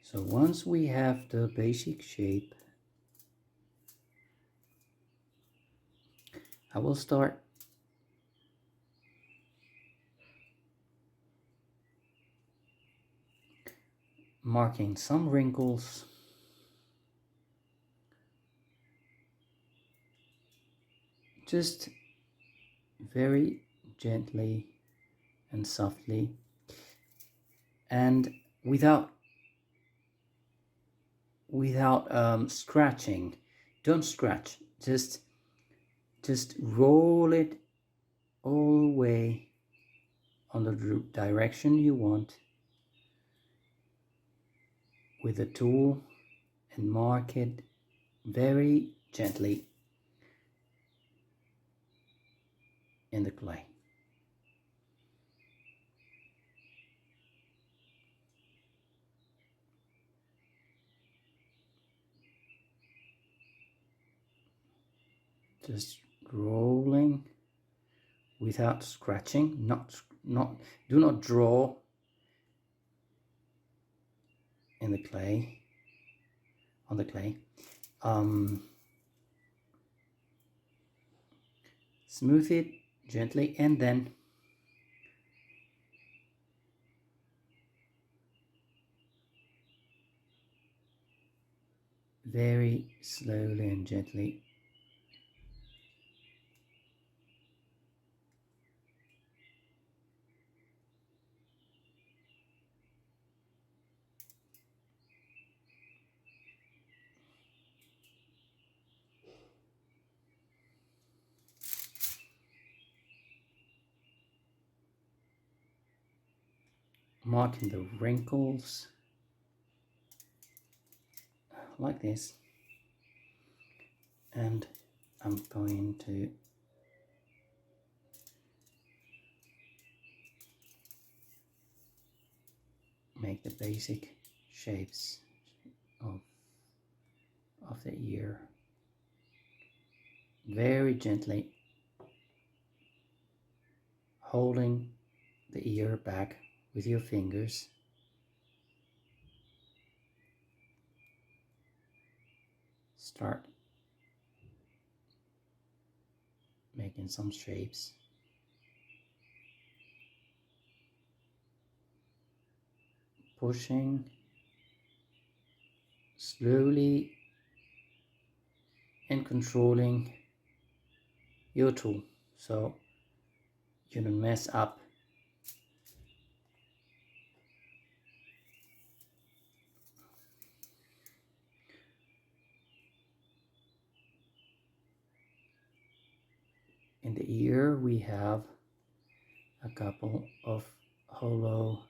So once we have the basic shape, I will start marking some wrinkles just very gently and softly, and without scratching. Don't scratch, just roll it all the way on the direction you want with a tool, and mark it very gently in the clay. Just rolling without scratching. Do not draw in the clay, on the clay. Smooth it gently, and then very slowly and gently marking the wrinkles like this, and I'm going to make the basic shapes of the ear very gently, holding the ear back with your fingers. Start making some shapes. Pushing slowly and controlling your tool so you don't mess up. In the ear we have a couple of hollow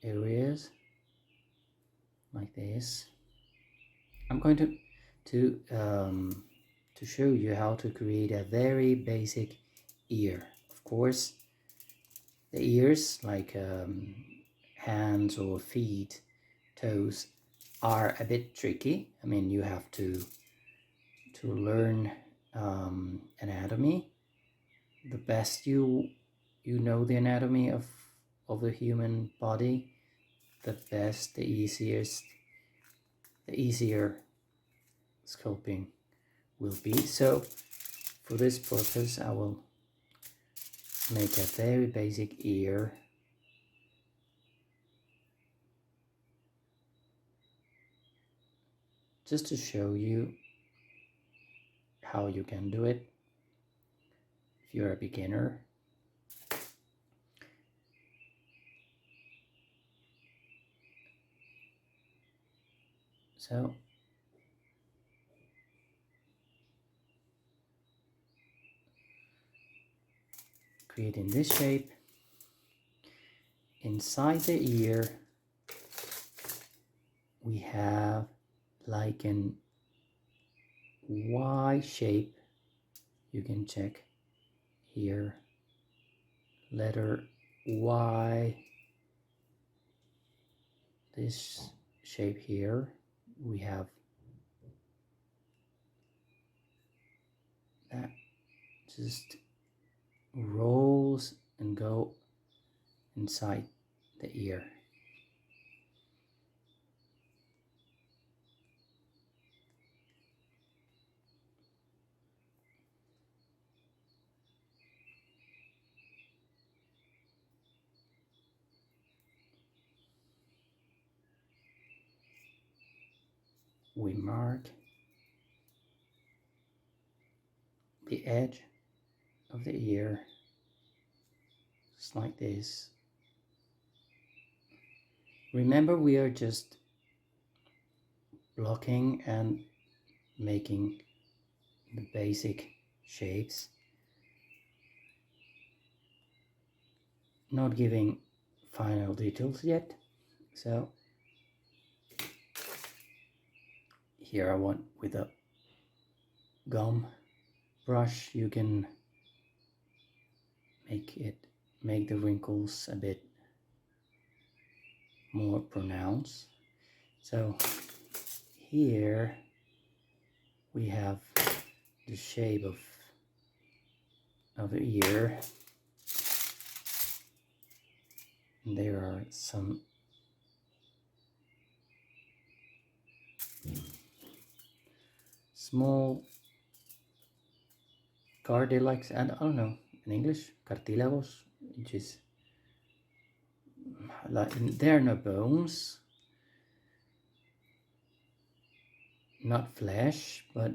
areas like this. I'm going to show you how to create a very basic ear. Of course, the ears, like hands or feet, toes, are a bit tricky. I mean, you have to learn anatomy. The best you know the anatomy of the human body, the best, the easier sculpting will be. So for this purpose I will make a very basic ear. Just to show you how you can do it if you're a beginner. So creating this shape inside the ear, we have like an Y shape. You can check here, letter Y, this shape here. We have that just rolls and go inside the ear. we mark the edge of the ear just like this. Remember, we are just blocking and making the basic shapes, not giving final details yet. So here I want, with a gum brush, you can make the wrinkles a bit more pronounced. So here we have the shape of the ear. And there are some small cartilages, and I don't know in English, cartílagos, which is like, there are no bones, not flesh, but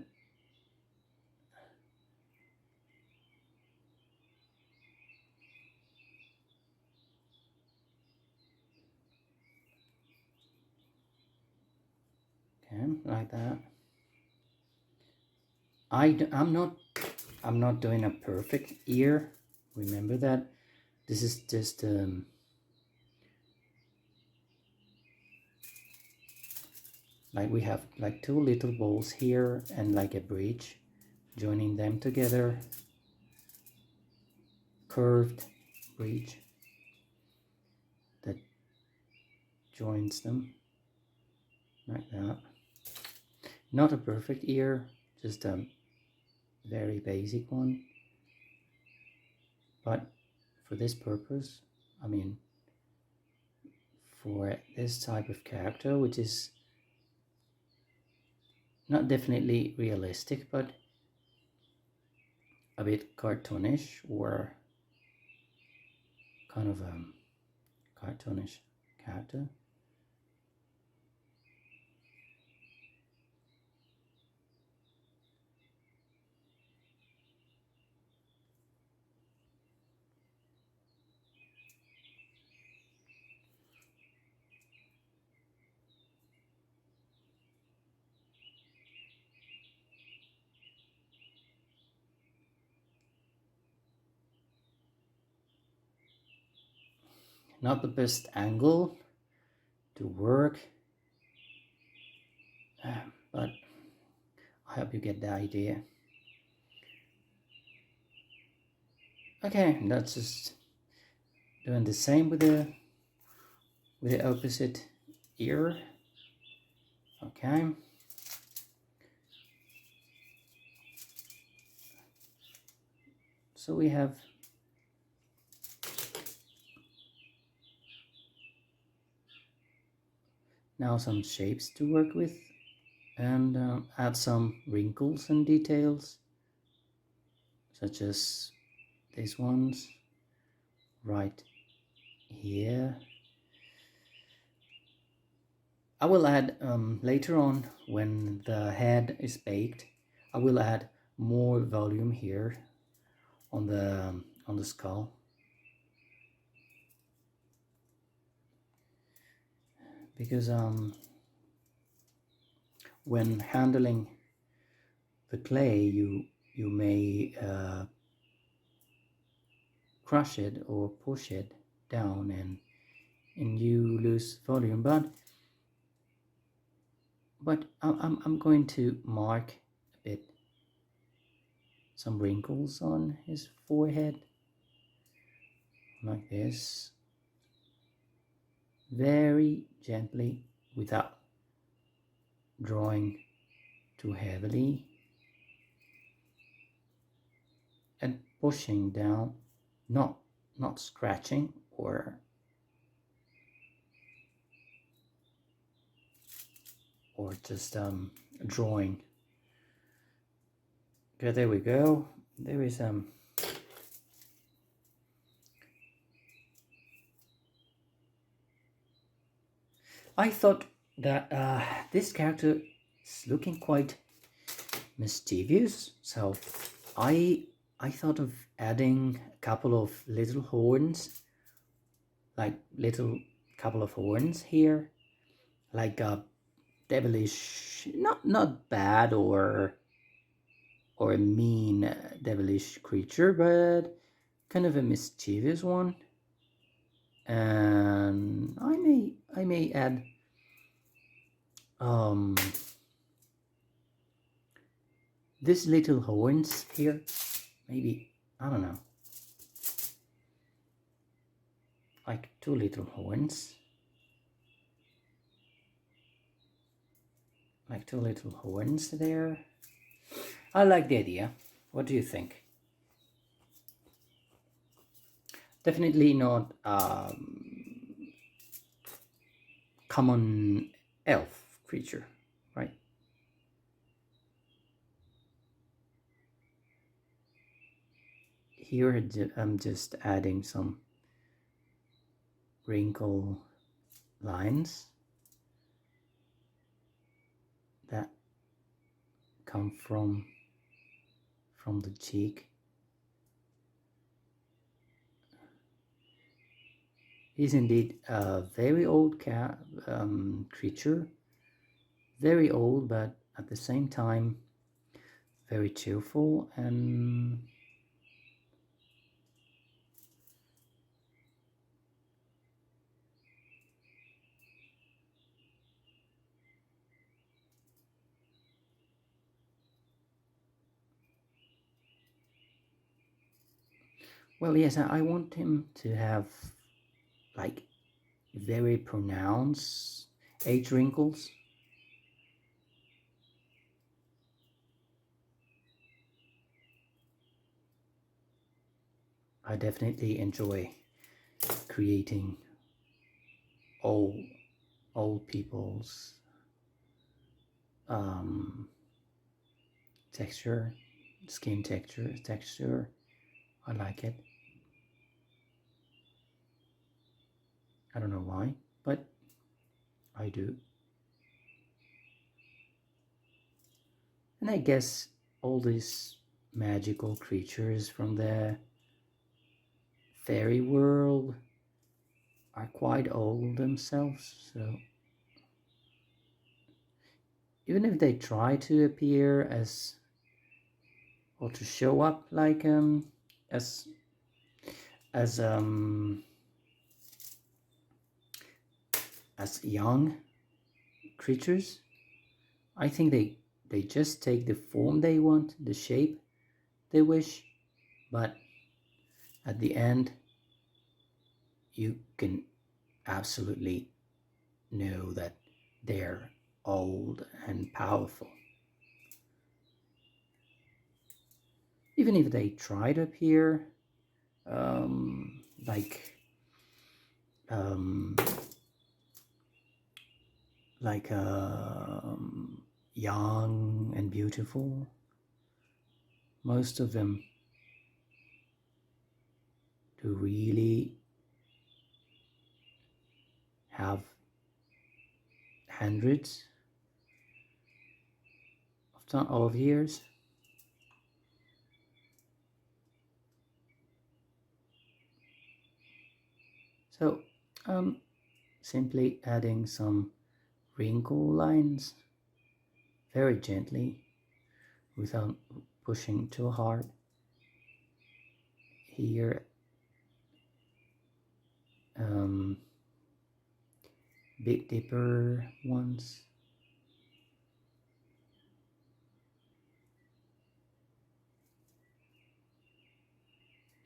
okay, like that. I'm not doing a perfect ear. Remember that. This is just like we have like two little balls here and like a bridge joining them together, curved bridge that joins them like that. Not a perfect ear, just a very basic one, but for this purpose, I mean, for this type of character, which is not definitely realistic, but a bit cartoonish, or kind of a cartoonish character. Not the best angle to work, but I hope you get the idea. Okay, that's just doing the same with the opposite ear. Okay. So we have now some shapes to work with, and add some wrinkles and details, such as these ones right here. I will add later on, when the head is baked, I will add more volume here on the skull, because when handling the clay, you may crush it or push it down, and you lose volume. But I'm going to mark a bit some wrinkles on his forehead like this, very gently, without drawing too heavily, and pushing down, not scratching or just drawing. Okay, there we go. There is I thought that this character It's looking quite mischievous. So I thought of adding a couple of little horns, like little couple of horns here, like a devilish, not bad or a mean devilish creature, but kind of a mischievous one. And I may add um these little horns here, maybe, I don't know, like two little horns, there. I like the idea. What do you think? Definitely not common elf creature, right? Here I'm just adding some wrinkle lines that come from the cheek. He's indeed a very old creature, very old, but at the same time very cheerful. And well, yes, I want him to have like very pronounced age wrinkles. I definitely enjoy creating old people's um, texture, skin texture. I like it. I don't know why, but I do. And I guess all these magical creatures from the fairy world are quite old themselves, so even if they try to appear as, or to show up like as as um as young creatures, I think they just take the form they want, the shape they wish, but at the end you can absolutely know that they're old and powerful. Even if they try to appear like um, like young and beautiful, most of them do really have hundreds of years. So simply adding some wrinkle lines very gently without pushing too hard. Here Big Dipper ones.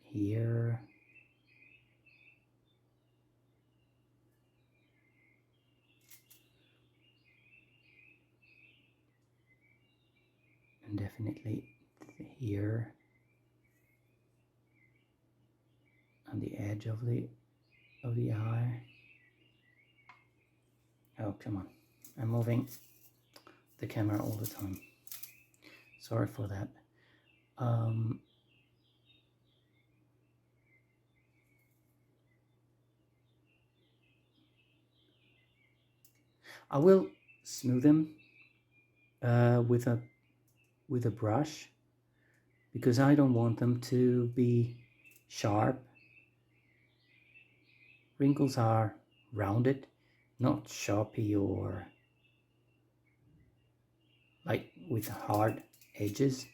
Here. And definitely here on the edge of the eye. Oh, come on. I'm moving the camera all the time. Sorry for that. I will smooth them with a brush, because I don't want them to be sharp. Wrinkles are rounded, not sharpy or like with hard edges.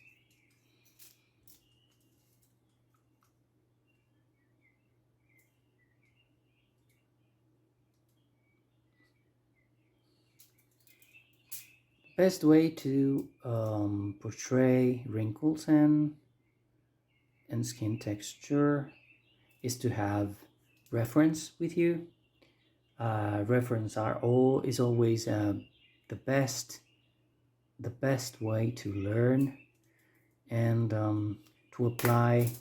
Best way to portray wrinkles and skin texture is to have reference with you. Reference is always the best way to learn and to apply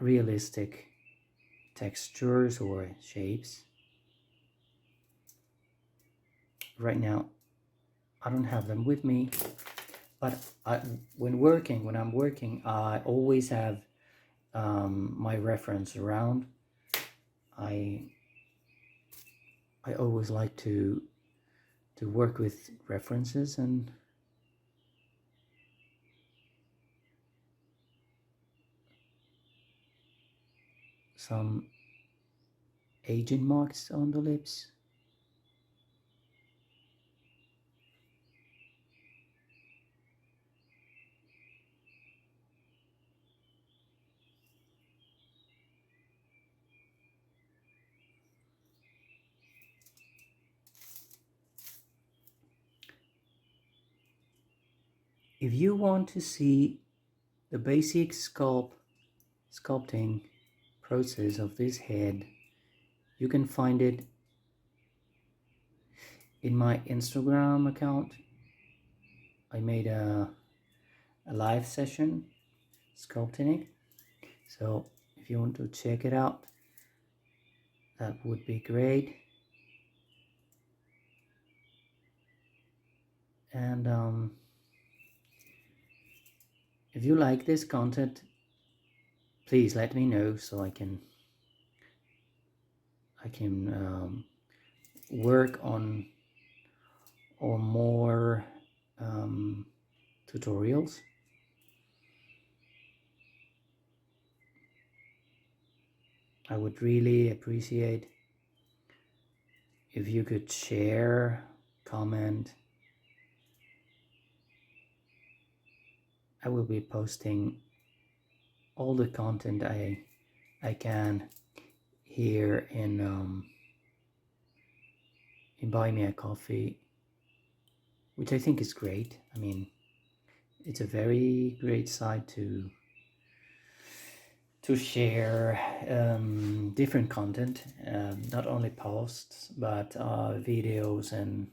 realistic textures or shapes. Right now, I don't have them with me, but when I'm working, I always have my reference around. I I always like to work with references and some agent marks on the lips. If you want to see the basic sculpting process of this head, you can find it in my Instagram account. I made a live session sculpting it. So if you want to check it out, that would be great. And if you like this content, please let me know so I can work on more tutorials. I would really appreciate if you could share, comment. I will be posting all the content I can here in Buy Me a Coffee, which I think is great. I mean, it's a very great site to share different content, not only posts but videos and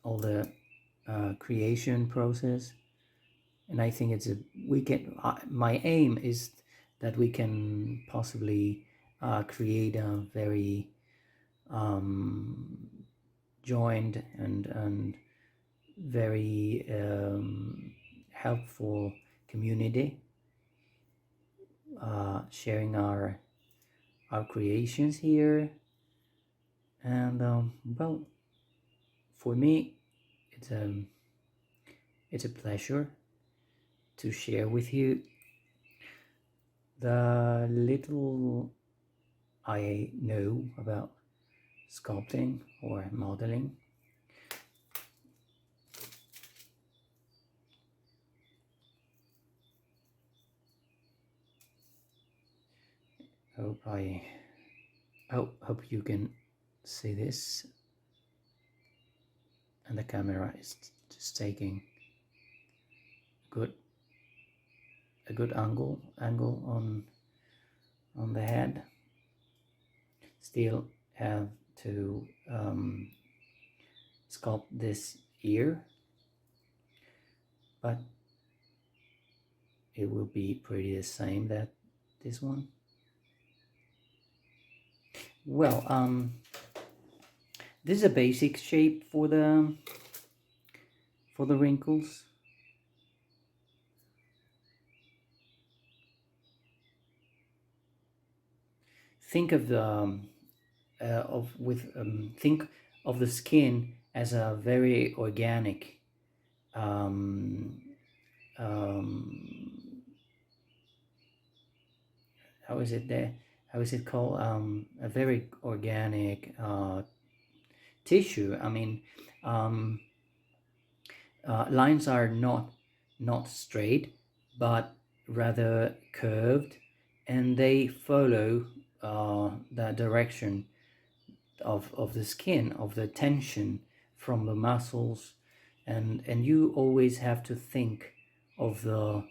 all the creation process. And I think it's my aim is that we can possibly create a very joined and very helpful community, sharing our creations here. And well, for me, it's a pleasure to share with you the little I know about sculpting or modeling. Hope you can see this, and the camera is just taking a good angle on the head. Still have to sculpt this ear, but it will be pretty the same that this one. Well, this is a basic shape for the wrinkles. Think of the think of the skin as a very organic um, how is it there? How is it called? A very organic tissue. I mean, um, lines are not straight, but rather curved, and they follow the direction of the skin, of the tension from the muscles, and you always have to think of the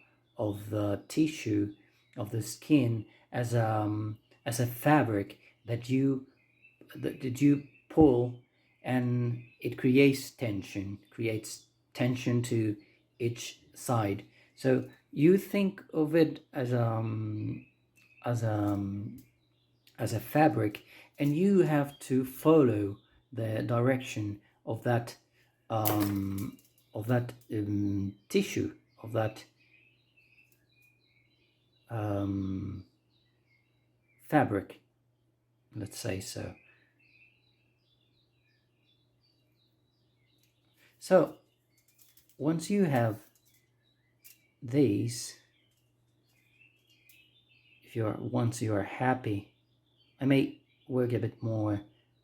tissue of the skin as a fabric that you pull, and it creates tension to each side. So you think of it as as a fabric, and you have to follow the direction of that tissue, of that um, fabric, let's say so. So once you have these, once you are happy, I may work a bit more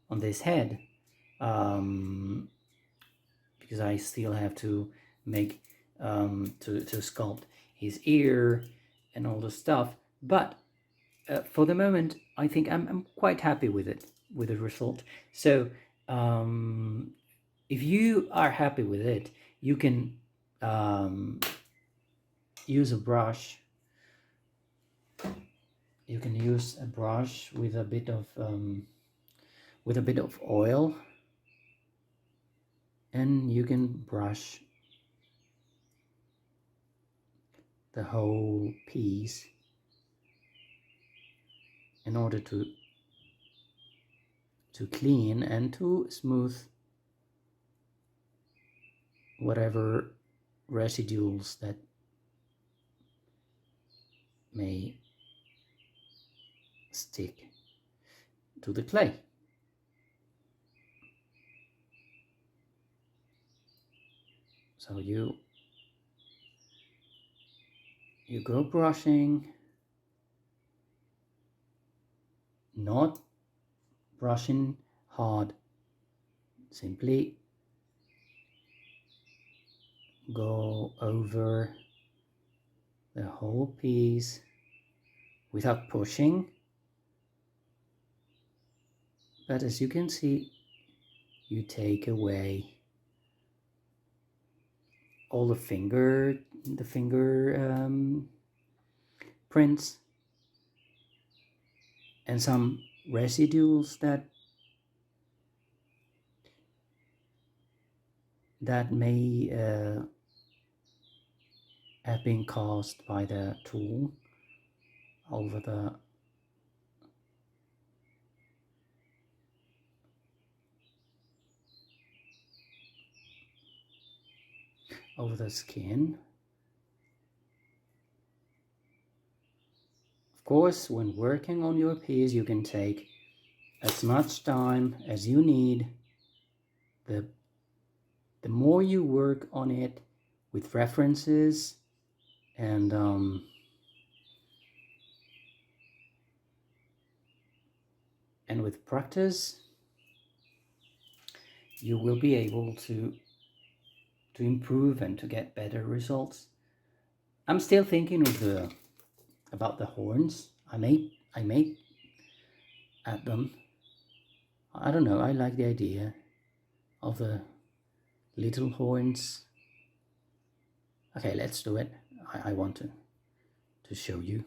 on this head, um, because I still have to make to sculpt his ear and all the stuff. But for the moment, I think I'm quite happy with it, with the result. So if you are happy with it, you can use a brush. You can use a brush with a bit of oil, and you can brush the whole piece in order to clean and to smooth whatever residuals that may stick to the clay. So you go brushing, not brushing hard, simply go over the whole piece without pushing. But as you can see, you take away all the finger prints and some residuals that may have been caused by the tool over the skin. Of course, when working on your piece, you can take as much time as you need. The more you work on it with references and with practice, you will be able to improve and to get better results. I'm still thinking about the horns. I may add them. I don't know, I like the idea of the little horns. Okay, let's do it. I want to show you.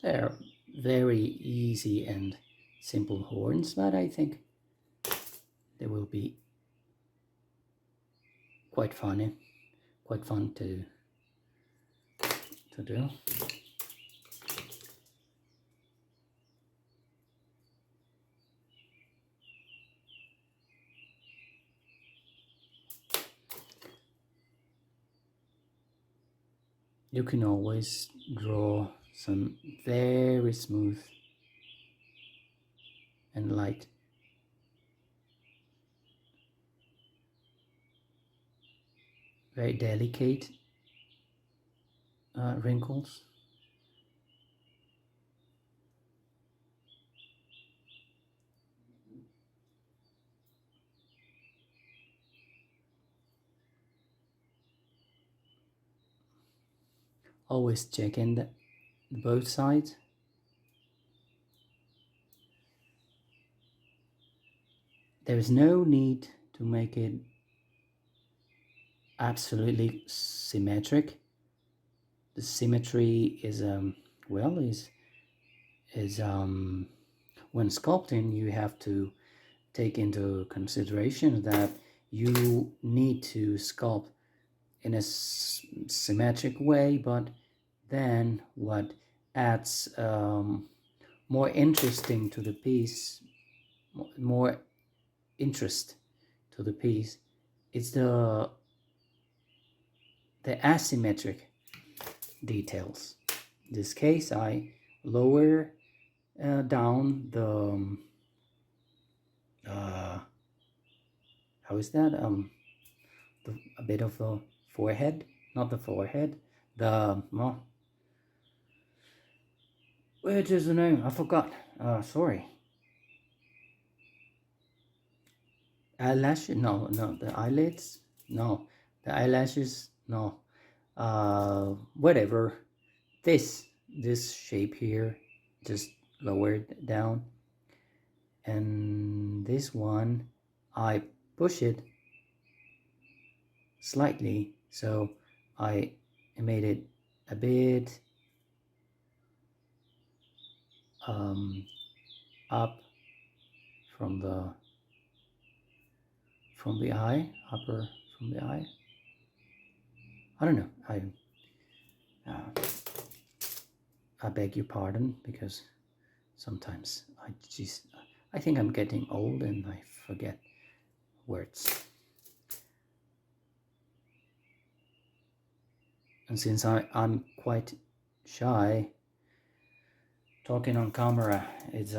They're very easy and simple horns, but I think they will be quite fun to do. You can always draw some very smooth and light very delicate wrinkles. Always check in both sides. There's no need to make it absolutely symmetric. The symmetry is well is when sculpting you have to take into consideration that you need to sculpt in a symmetric way, but then what adds more interesting to the piece, more interest to the piece, is the asymmetric details. In this case, I lower down the how is that a bit of the forehead, not the forehead, the well, which is the name? I forgot. Sorry. Eyelash? No, the eyelids? No, the eyelashes? No. Whatever. This shape here, just lowered down, and this one, I push it slightly, so I made it a bit up from the eye, upper from the eye. I don't know. I beg your pardon, because sometimes I think I'm getting old and I forget words. And since I'm quite shy, talking on camera is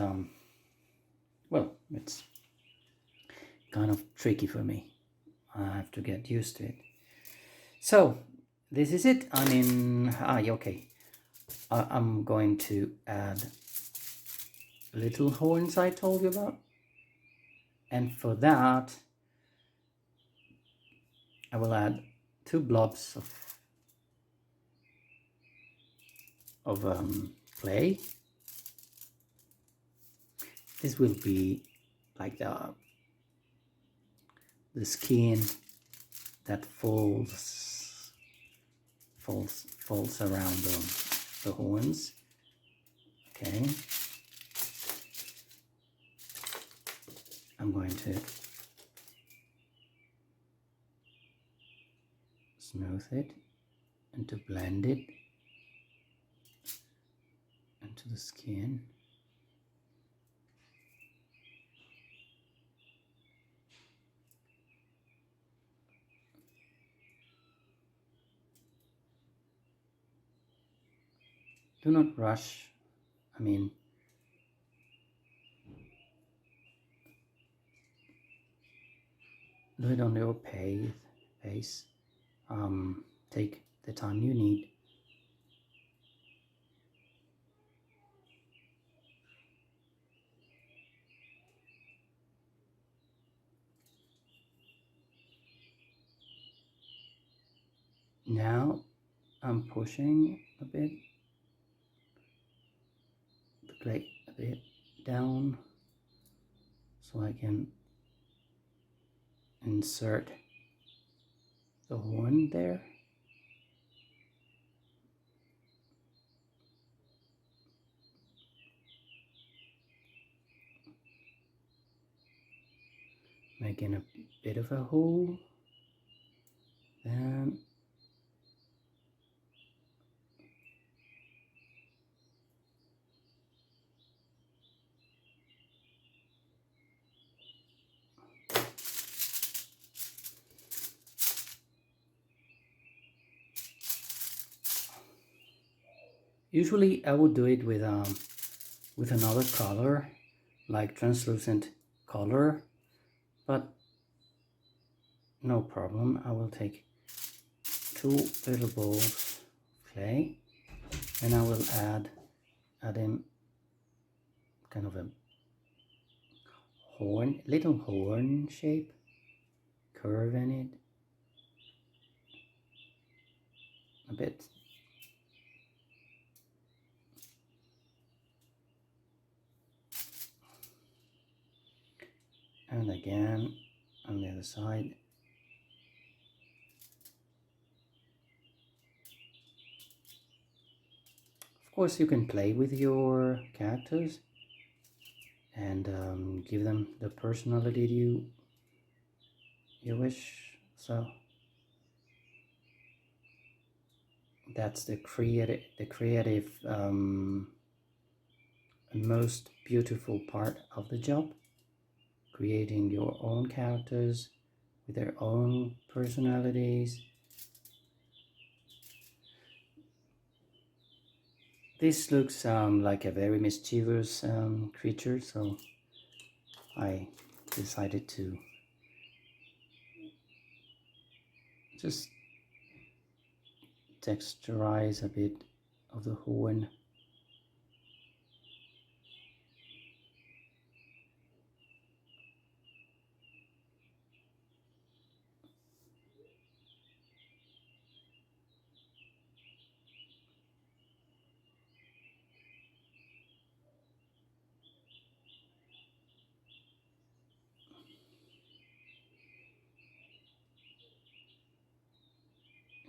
well, it's kind of tricky for me. I have to get used to it. So this is it. I mean, okay. I'm going to add little horns I told you about, and for that I will add 2 blobs of clay. This will be like the skin that falls around the horns. Okay, I'm going to smooth it and to blend it into the skin. Do not rush. I mean, do it on your pace. Take the time you need. Now I'm pushing a bit the clay a bit down so I can insert the horn there. Making a bit of a hole. Then usually I would do it with another color, like translucent color, but no problem. I will take two little balls of clay, and I will add in kind of a little horn shape, curve in it a bit. And again on the other side. Of course, you can play with your characters and give them the personality you wish. So that's the creative most beautiful part of the job, creating your own characters with their own personalities. This looks like a very mischievous creature, so I decided to just texturize a bit of the horn.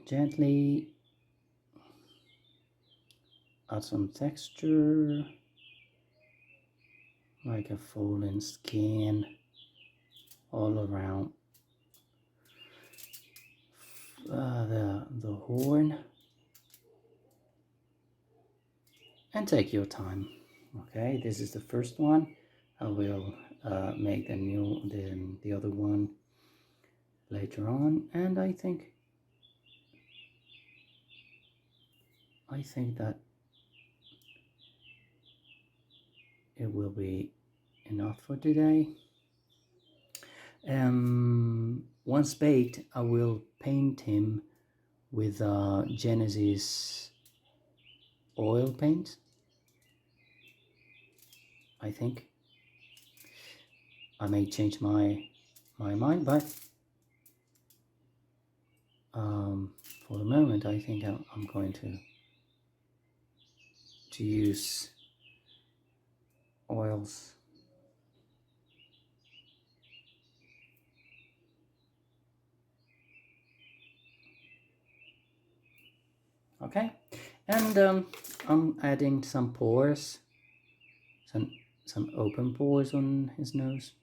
Gently add some texture, like a fallen skin all around the horn, and take your time. Okay, this is the first one. I will make the other one later on, and I think that it will be enough for today. Once baked, I will paint him with Genesis oil paint. I think I may change my mind, but for the moment, I think I'm going to use oils. Okay, and I'm adding some pores, some open pores on his nose.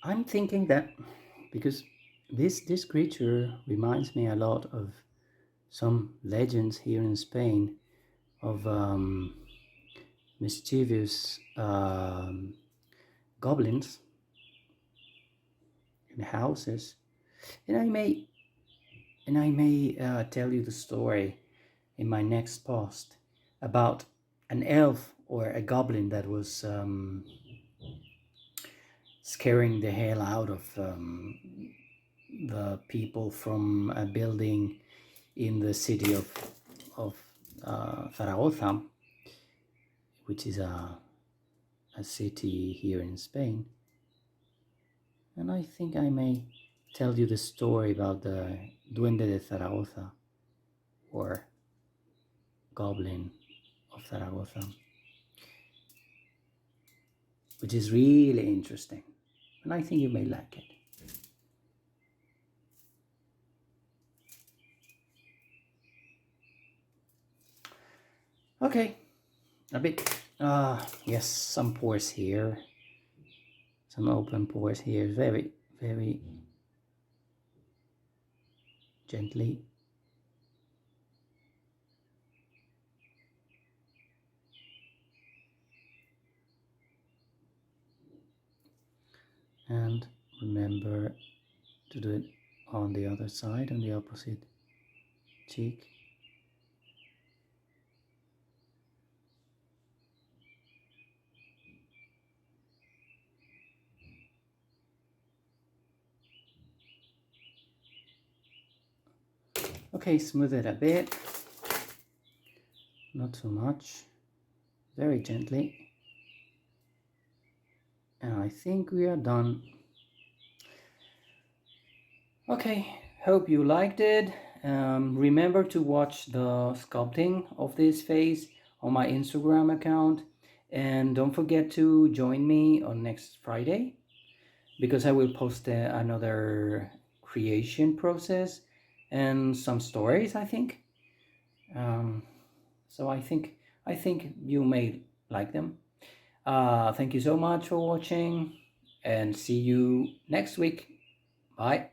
I'm thinking that because this creature reminds me a lot of some legends here in Spain of mischievous goblins in houses, and I may tell you the story in my next post about an elf or a goblin that was scaring the hell out of the people from a building in the city of Zaragoza, which is a city here in Spain. And I think I may tell you the story about the Duende de Zaragoza, or Goblin of Zaragoza, which is really interesting, and I think you may like it. Okay, a bit, yes, some pores here, some open pores here, very, very gently. And remember to do it on the other side, on the opposite cheek. Okay, smooth it a bit, not too much, very gently. And I think we are done. Okay, hope you liked it. Remember to watch the sculpting of this face on my Instagram account. And don't forget to join me on next Friday, because I will post another creation process and some stories, I think. So I think you may like them. Thank you so much for watching, and see you next week. Bye.